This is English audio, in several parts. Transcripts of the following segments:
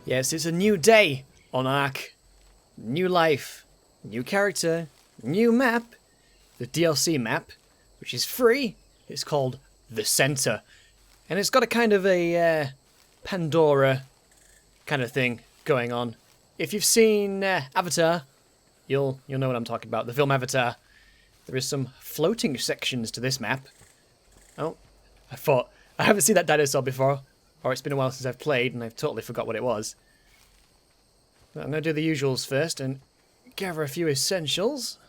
Yes, it's a new day on Ark. New life, new character, new map. The DLC map, which is free. It's called The Center. And it's got a kind of a Pandora kind of thing going on. If you've seen Avatar, you'll know what I'm talking about. The film Avatar. There is some floating sections to this map. Oh, I haven't seen that dinosaur before. Or it's been a while since I've played and I've totally forgot what it was. But I'm going to do the usuals first and gather a few essentials.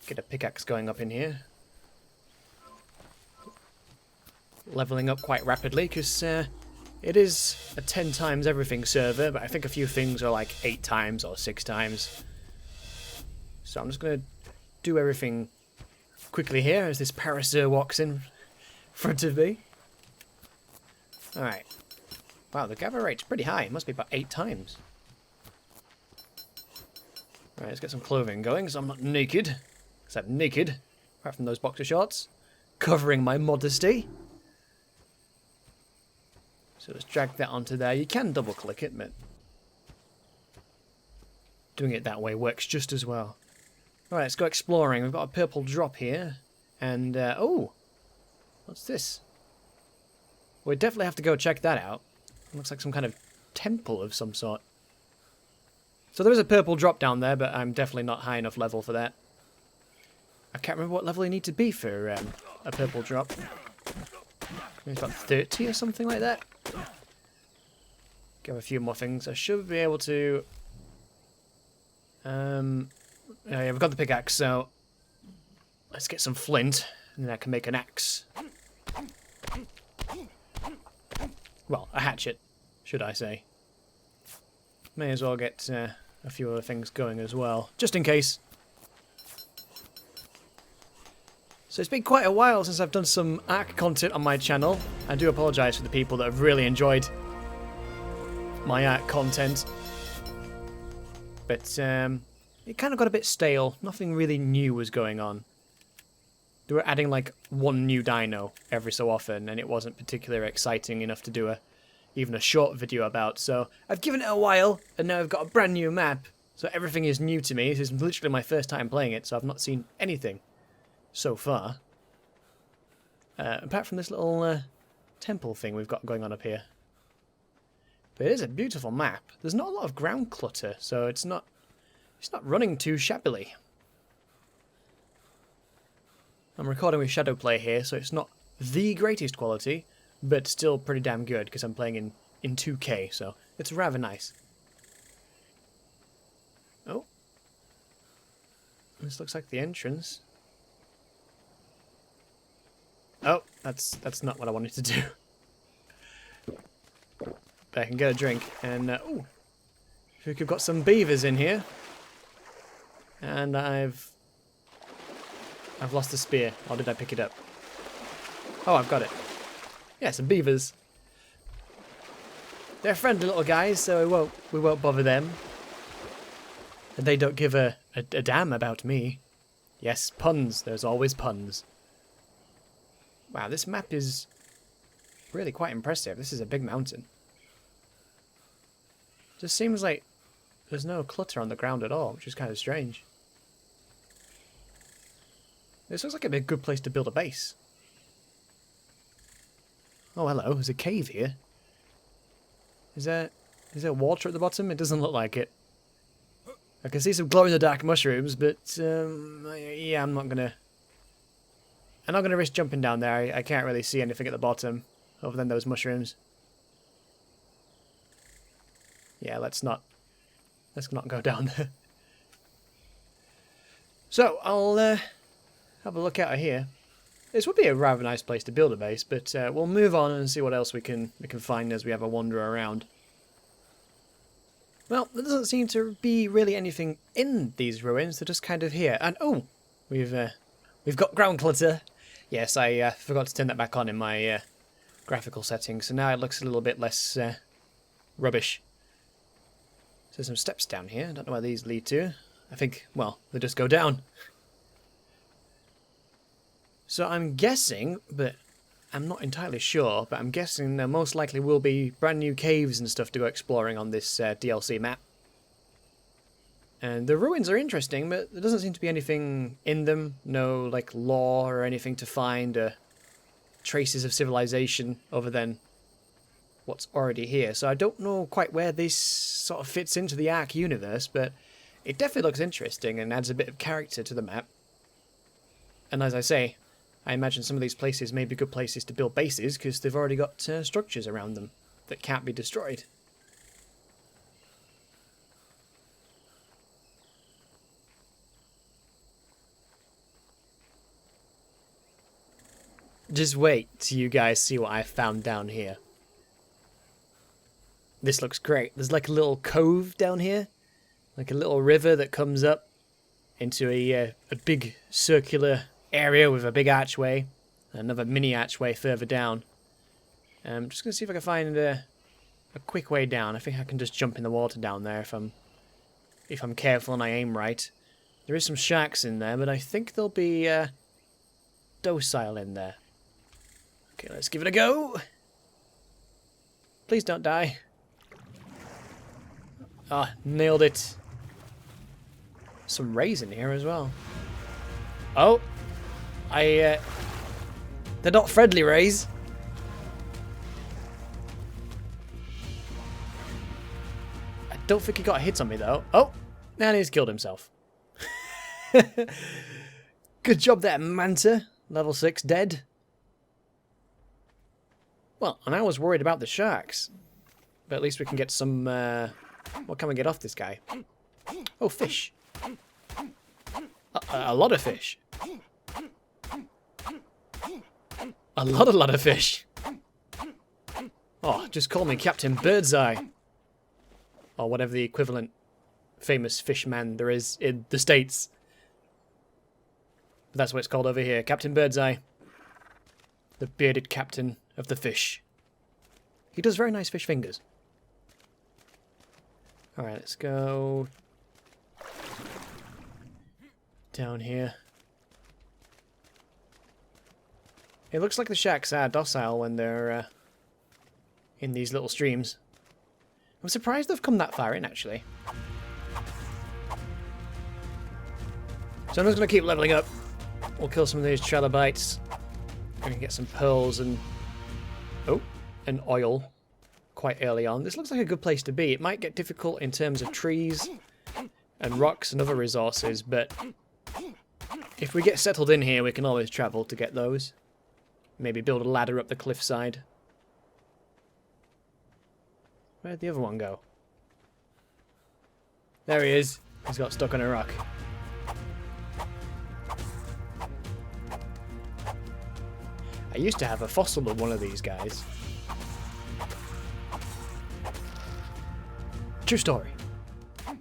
Get a pickaxe going up in here. Leveling up quite rapidly because it is a 10 times everything server, but I think a few things are like 8 times or 6 times. So I'm just going to do everything quickly here as this Parasaur walks in front of me. Alright. Wow, the gather rate's pretty high. It must be about 8 times. Alright, let's get some clothing going so I'm not naked. Because I'm naked, apart from those boxer shorts. Covering my modesty. So let's drag that onto there. You can double click it, but doing it that way works just as well. Alright, let's go exploring. We've got a purple drop here. And, oh! What's this? We definitely have to go check that out. It looks like some kind of temple of some sort. So there is a purple drop down there, but I'm definitely not high enough level for that. I can't remember what level you need to be for a purple drop. Maybe about 30 or something like that. Give a few more things. I should be able to... yeah, we've got the pickaxe, so... Let's get some flint, and then I can make an axe. Well, a hatchet, should I say. May as well get a few other things going as well, just in case. So it's been quite a while since I've done some Ark content on my channel. I do apologise for the people that have really enjoyed my Ark content. But it kind of got a bit stale. Nothing really new was going on. They were adding like one new dino every so often, and it wasn't particularly exciting enough to do even a short video about. So I've given it a while, and now I've got a brand new map. So everything is new to me. This is literally my first time playing it, so I've not seen anything so far. Apart from this little temple thing we've got going on up here. But it is a beautiful map. There's not a lot of ground clutter, so it's not running too shabbily. I'm recording with Shadowplay here, so it's not the greatest quality, but still pretty damn good because I'm playing in 2K, so it's rather nice. Oh. This looks like the entrance. Oh, that's not what I wanted to do. But I can get a drink, and ooh, I think we've got some beavers in here, and I've lost the spear. Or did I pick it up? Oh, I've got it. Yeah, some beavers. They're friendly little guys, so we won't bother them. And they don't give a damn about me. Yes, puns. There's always puns. Wow, this map is really quite impressive. This is a big mountain. Just seems like there's no clutter on the ground at all, which is kind of strange. This looks like it'd be a good place to build a base. Oh, hello. There's a cave here. Is there water at the bottom? It doesn't look like it. I can see some glow-in-the-dark mushrooms, but yeah, I'm not gonna risk jumping down there. I can't really see anything at the bottom other than those mushrooms. Yeah, let's not go down there. So I'll have a look out of here. This would be a rather nice place to build a base, but we'll move on and see what else we can find as we have a wander around. Well, there doesn't seem to be really anything in these ruins. They're just kind of here. And oh, we've got ground clutter. Yes, I forgot to turn that back on in my graphical settings, so now it looks a little bit less rubbish. So there's some steps down here. I don't know where these lead to. I think, well, they just go down. So I'm guessing, but I'm not entirely sure, but I'm guessing there most likely will be brand new caves and stuff to go exploring on this DLC map. And the ruins are interesting, but there doesn't seem to be anything in them. No, like, lore or anything to find, traces of civilization other than what's already here. So I don't know quite where this sort of fits into the Ark universe, but it definitely looks interesting and adds a bit of character to the map. And as I say, I imagine some of these places may be good places to build bases because they've already got structures around them that can't be destroyed. Just wait till you guys see what I found down here. This looks great. There's like a little cove down here, like a little river that comes up into a big circular area with a big archway. Another mini archway further down. I'm just going to see if I can find a quick way down. I think I can just jump in the water down there if I'm careful and I aim right. There is some sharks in there, but I think they'll be docile in there. Okay, let's give it a go. Please don't die. Ah, nailed it. Some rays in here as well. Oh, they're not friendly rays. I don't think he got a hit on me though. Oh, and he's killed himself. Good job there, Manta. Level 6 dead. Well, and I was worried about the sharks. But at least we can get some... what can we get off this guy? Oh, fish. A lot of fish. A lot of fish. Oh, just call me Captain Birdseye. Or whatever the equivalent famous fishman there is in the States. But that's what it's called over here. Captain Birdseye. The bearded captain of the fish. He does very nice fish fingers. Alright, let's go down here. It looks like the sharks are docile when they're in these little streams. I'm surprised they've come that far in, actually. So I'm just going to keep leveling up. We'll kill some of these trilobites. We're going to get some pearls and... oh, and oil quite early on. This looks like a good place to be. It might get difficult in terms of trees and rocks and other resources, but if we get settled in here, we can always travel to get those. Maybe build a ladder up the cliffside. Where'd the other one go? There he is. He's got stuck on a rock. I used to have a fossil of one of these guys. True story.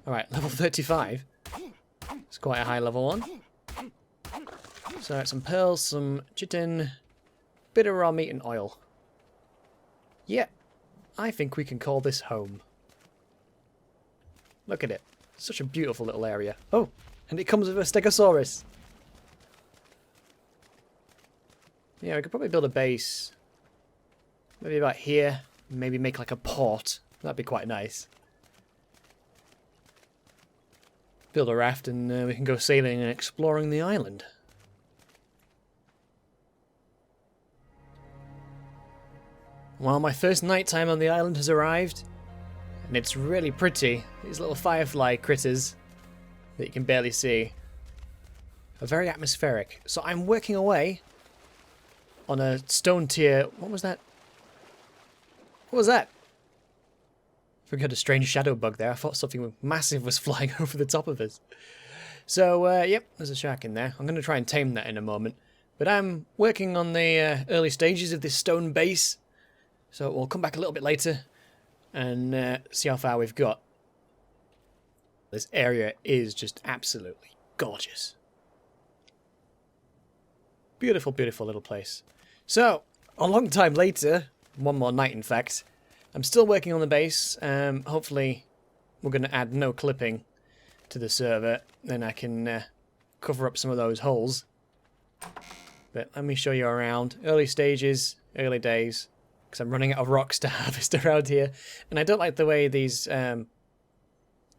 Alright, level 35. It's quite a high level one. So, some pearls, some chitin, bit of raw meat and oil. Yeah, I think we can call this home. Look at it. Such a beautiful little area. Oh, and it comes with a Stegosaurus. Yeah, we could probably build a base. Maybe about here. Maybe make like a port. That'd be quite nice. Build a raft and we can go sailing and exploring the island. Well, my first nighttime on the island has arrived. And it's really pretty. These little firefly critters that you can barely see are very atmospheric. So I'm working away on a stone tier. What was that? What was that? We got a strange shadow bug there. I thought something massive was flying over the top of us. So, yep, there's a shark in there. I'm going to try and tame that in a moment. But I'm working on the early stages of this stone base. So we'll come back a little bit later and see how far we've got. This area is just absolutely gorgeous. Beautiful, beautiful little place. So, a long time later, one more night in fact, I'm still working on the base. Hopefully we're going to add no clipping to the server. Then I can cover up some of those holes. But let me show you around. Early stages. Early days. Because I'm running out of rocks to harvest around here. And I don't like the way these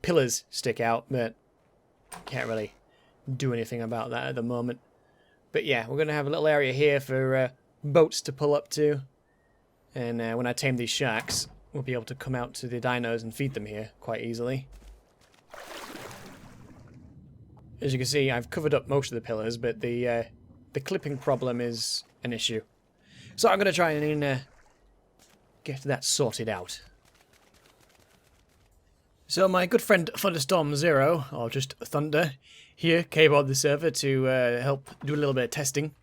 pillars stick out, but can't really do anything about that at the moment. But yeah, we're going to have a little area here for boats to pull up to. And when I tame these sharks, we'll be able to come out to the dinos and feed them here quite easily. As you can see, I've covered up most of the pillars, but the clipping problem is an issue. So I'm going to try and get that sorted out. So my good friend Thunderstorm Zero, or just Thunder, here came on the server to help do a little bit of testing.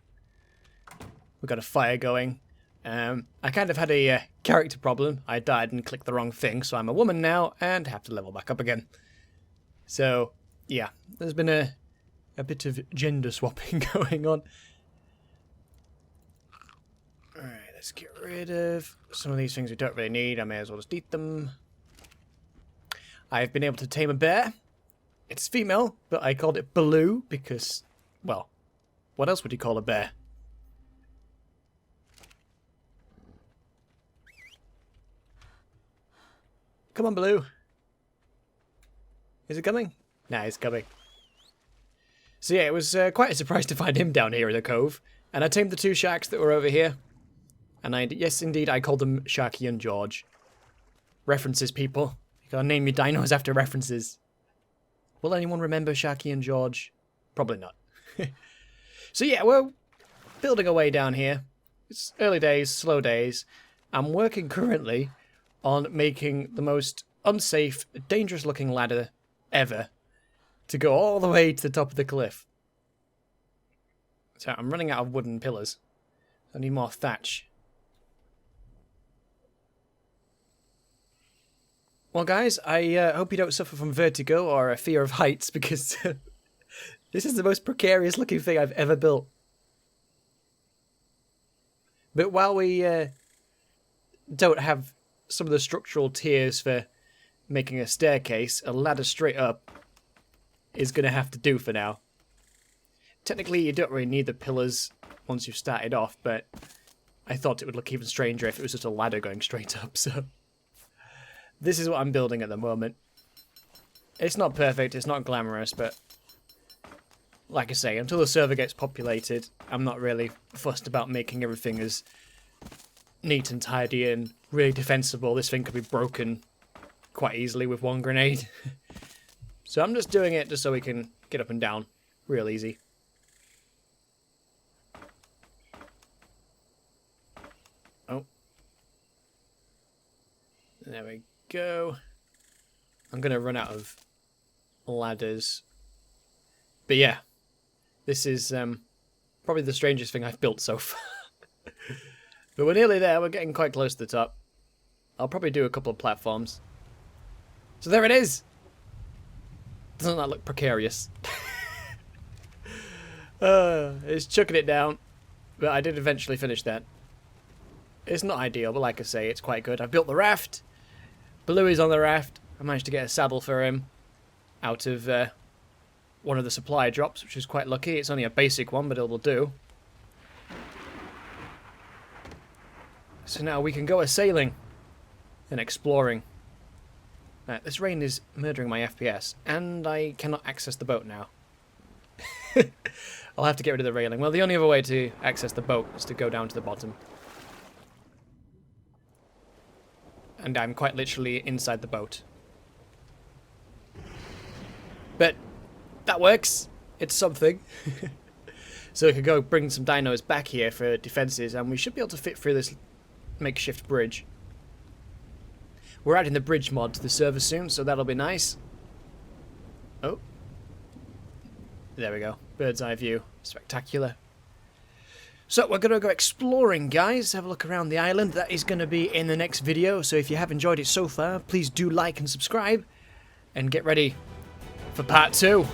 We've got a fire going. I kind of had a character problem. I died and clicked the wrong thing, so I'm a woman now and have to level back up again. So, yeah, there's been a bit of gender swapping going on. Alright, let's get rid of some of these things we don't really need. I may as well just eat them. I've been able to tame a bear. It's female, but I called it Baloo because, well, what else would you call a bear? Come on, Baloo. Is it coming? Nah, it's coming. So yeah, it was quite a surprise to find him down here in the cove. And I tamed the two sharks that were over here. And yes, indeed, I called them Sharky and George. References, people. You gotta name your dinos after references. Will anyone remember Sharky and George? Probably not. So yeah, we're building away down here. It's early days, slow days. I'm working currently on making the most unsafe, dangerous looking ladder ever to go all the way to the top of the cliff. So I'm running out of wooden pillars. I need more thatch. Well guys, I hope you don't suffer from vertigo or a fear of heights, because this is the most precarious looking thing I've ever built. But while we don't have some of the structural tiers for making a staircase, a ladder straight up is going to have to do for now. Technically, you don't really need the pillars once you've started off, but I thought it would look even stranger if it was just a ladder going straight up, so this is what I'm building at the moment. It's not perfect, it's not glamorous, but like I say, until the server gets populated, I'm not really fussed about making everything as neat and tidy and really defensible. This thing could be broken quite easily with one grenade. So I'm just doing it just so we can get up and down real easy. Oh. There we go. I'm going to run out of ladders. But yeah, this is probably the strangest thing I've built so far. But we're nearly there. We're getting quite close to the top. I'll probably do a couple of platforms. So there it is. Doesn't that look precarious? It's chucking it down. But I did eventually finish that. It's not ideal, but like I say, it's quite good. I've built the raft. Bluey's on the raft. I managed to get a saddle for him out of one of the supply drops, which is quite lucky. It's only a basic one, but it will do. So now we can go a-sailing and exploring. This rain is murdering my FPS, and I cannot access the boat now. I'll have to get rid of the railing. Well, the only other way to access the boat is to go down to the bottom. And I'm quite literally inside the boat. But that works. It's something. So we could go bring some dinos back here for defenses, and we should be able to fit through this makeshift bridge. We're adding the bridge mod to the server soon, so that'll be nice. Oh. There we go. Bird's eye view. Spectacular. So we're going to go exploring, guys. Have a look around the island. That is going to be in the next video. So if you have enjoyed it so far, please do like and subscribe. And get ready for part 2.